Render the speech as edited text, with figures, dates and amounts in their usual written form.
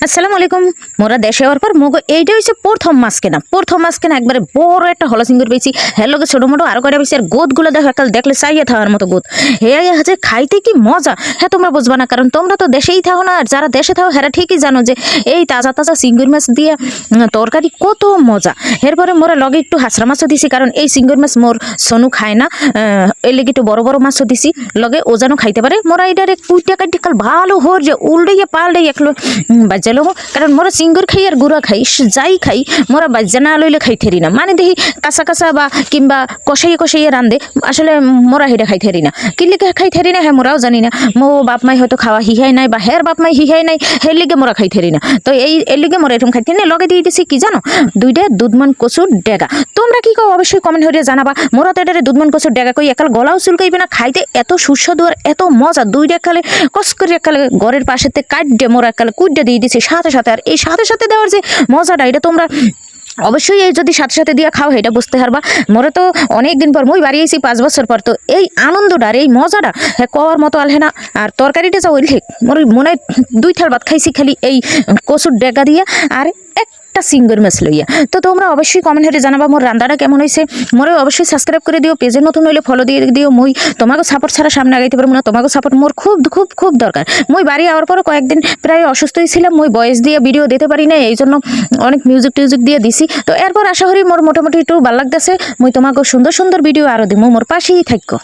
আসসালামু আলাইকুম। মোরা দেশে হওয়ার পর মগো এইটা হচ্ছে প্রথম মাছ কেনা একবারে বড় একটা হলা সিঙ্গুর পেয়েছি। হ্যাঁ লোকে ছোটো মোটো আরো কয়টা পেয়েছি। আর গোদগুলো দেখো একাল দেখলে চাইয়ে থাকার মতো গোদ। হ্যাঁ হচ্ছে খাইতে কি মজা, হ্যাঁ তোমরা বুঝবা না, কারণ তোমরা তো দেশেই থাকো না। আর যারা দেশে থাকো হ্যাঁ ঠিকই জানো যে এই তাজা তাজা সিঙ্গুর মাছ দিয়ে তরকারি কত মজা। এরপরে মোরা লগে একটু হাঁসরা মাছও দিছি, কারণ এই সিঙ্গুর মাছ মোর সোনু খায় না, এর লেগে একটু বড় বড় মাছও দিছি লগে, ও যেন খাইতে পারে। মোরা এটারে কুইটা কাটি কাল ভালো হর যে উল্টাইয়া পাল্টাই একলো বাজ্যা লবো, কারণ মোরা সিঙ্গুর খাই আর গুঁড়া খাই যাই খাই, মোরা বাজ্যা না লইলে খাইতেরি না। মানে দেখি কাঁচা কাঁচা বা কিংবা কষাইয়ে রান্ধে, আসলে মোরা হেটা খাইতেরি না। কিনলে খাইতেরি না হ্যাঁ মোরাও জানি না। মো বাপ মাই হয়তো খাওয়া হিহাই নাই বা হের বাপ মাই হিহাই নাই, হের লিগে মোরা খাইতেরি না। তো এর লিগে মোরা এরকম খাইতে না। লগে দিয়ে দিছি কি জানো, দুইটা দুধমান কচুর ডেগা। তোমরা কি কও অবশ্যই কমেন্ট হইয়া জানাবা। মোরা তো এটারে দুধমান কচুর ডেগা কই, একাল গলাও চুলকাইবে না, খাইতে এত সুস্বাদু আর এত মজা। দুইটা একালে কস করে একালে ঘরের পাশেতে কাটে মোরা একালে কুইডা দিয়ে দিছি সাথে সাথে। আর এই সাথে সাথে দেওয়ার যে মজাটা, এটা তোমরা অবশ্যই এই যদি সাথে সাথে দিয়ে খাও এটা বুঝতে পারবা। মোরে তো অনেকদিন পর মুই বাড়ি আইছি 5 বছর পর, তো এই আনন্দটা আর এই মজাটা হ্যাঁ কওয়ার মতো আলহে না। আর তরকারিটা যা ওইলে মোর মনে হয় 2 থাল ভাত খাইছি খালি এই কচুর ডেগা দিয়ে আর একটা সিঙ্গুর মাছ লইয়া। তো তোমরা অবশ্যই কমেন্ট করে জানাবা মোর রান্নাটা কেমন হয়েছে। মোরে অবশ্যই সাবস্ক্রাইব করে দিও, পেজে নতুন হইলে ফলো দিয়ে দিও। মুই তোমাকে সাপোর্ট ছাড়া সামনে আগাইতে পারবো না, তোমাকে সাপোর্ট মোর খুব খুব খুব দরকার। মুই বাড়ি আওয়ার পর কয়েকদিন প্রায় অসুস্থই ছিলাম, মুই ভয়েস দিয়ে ভিডিও দিতে পারি না, এই জন্য অনেক মিউজিক টিউজিক দিয়ে দিছি। তো এরপর আশা করি মোর মোটামুটি একটু ভালো লাগতেছে। মুই তোমাকে সুন্দর সুন্দর ভিডিও আরো দিব, মোর পাশেই থাকো।